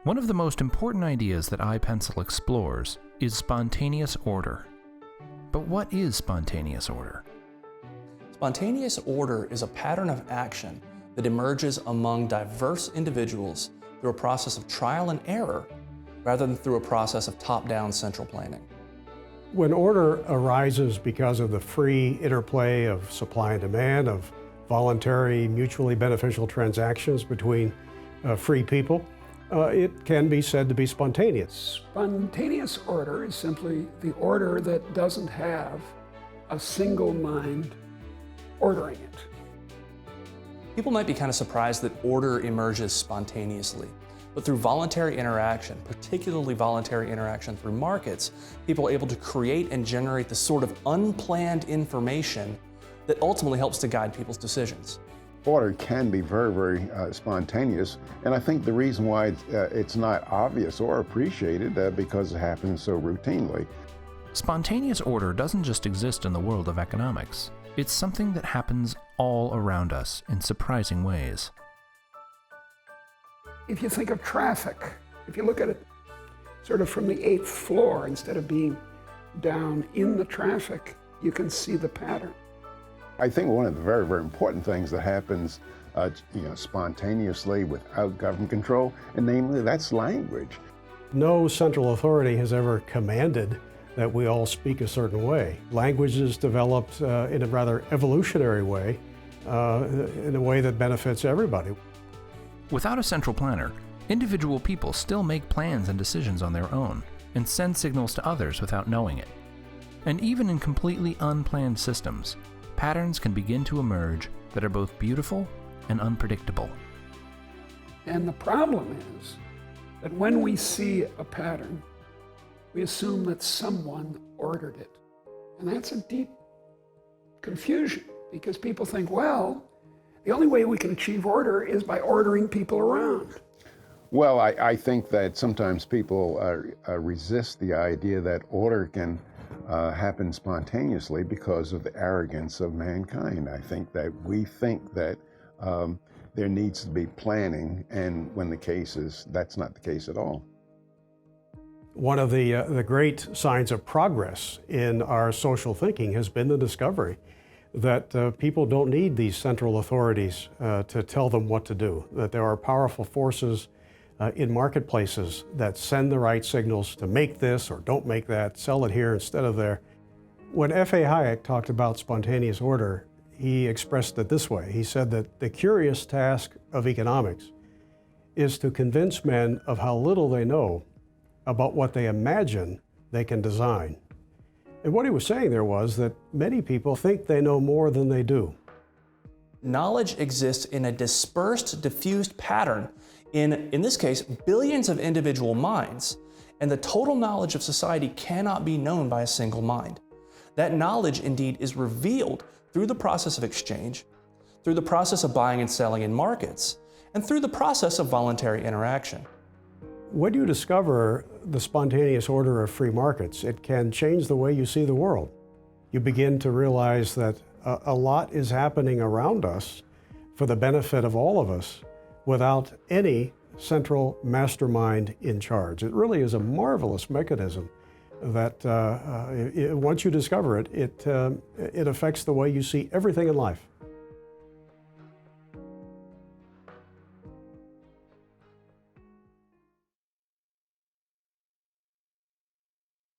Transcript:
One of the most important ideas that iPencil explores is spontaneous order. But what is spontaneous order? Spontaneous order is a pattern of action that emerges among diverse individuals through a process of trial and error rather than through a process of top-down central planning. When order arises because of the free interplay of supply and demand, of voluntary, mutually beneficial transactions between free people, it can be said to be spontaneous. Spontaneous order is simply the order that doesn't have a single mind ordering it. People might be kind of surprised that order emerges spontaneously, but through voluntary interaction, particularly voluntary interaction through markets, people are able to create and generate the sort of unplanned information that ultimately helps to guide people's decisions. Order can be very, very spontaneous, and I think the reason why it's not obvious or appreciated because it happens so routinely. Spontaneous order doesn't just exist in the world of economics. It's something that happens all around us in surprising ways. If you think of traffic, if you look at it sort of from the 8th floor instead of being down in the traffic, you can see the pattern. I think one of the very, very important things that happens spontaneously without government control, and namely that's language. No central authority has ever commanded that we all speak a certain way. Language is developed in a rather evolutionary way, in a way that benefits everybody. Without a central planner, individual people still make plans and decisions on their own and send signals to others without knowing it. And even in completely unplanned systems, patterns can begin to emerge that are both beautiful and unpredictable. And the problem is that when we see a pattern, we assume that someone ordered it. And that's a deep confusion because people think, well, the only way we can achieve order is by ordering people around. Well, I think that sometimes people resist the idea that order can happen spontaneously because of the arrogance of mankind. I think that we think that there needs to be planning, and when the case is, that's not the case at all. One of the great signs of progress in our social thinking has been the discovery that people don't need these central authorities to tell them what to do, that there are powerful forces in marketplaces that send the right signals to make this or don't make that, sell it here instead of there. When F.A. Hayek talked about spontaneous order, he expressed it this way. He said that the curious task of economics is to convince men of how little they know about what they imagine they can design. And what he was saying there was that many people think they know more than they do. Knowledge exists in a dispersed, diffused pattern in this case, billions of individual minds, and the total knowledge of society cannot be known by a single mind. That knowledge indeed is revealed through the process of exchange, through the process of buying and selling in markets, and through the process of voluntary interaction. When you discover the spontaneous order of free markets, it can change the way you see the world. You begin to realize that a lot is happening around us for the benefit of all of us without any central mastermind in charge. It really is a marvelous mechanism that once you discover it, it affects the way you see everything in life.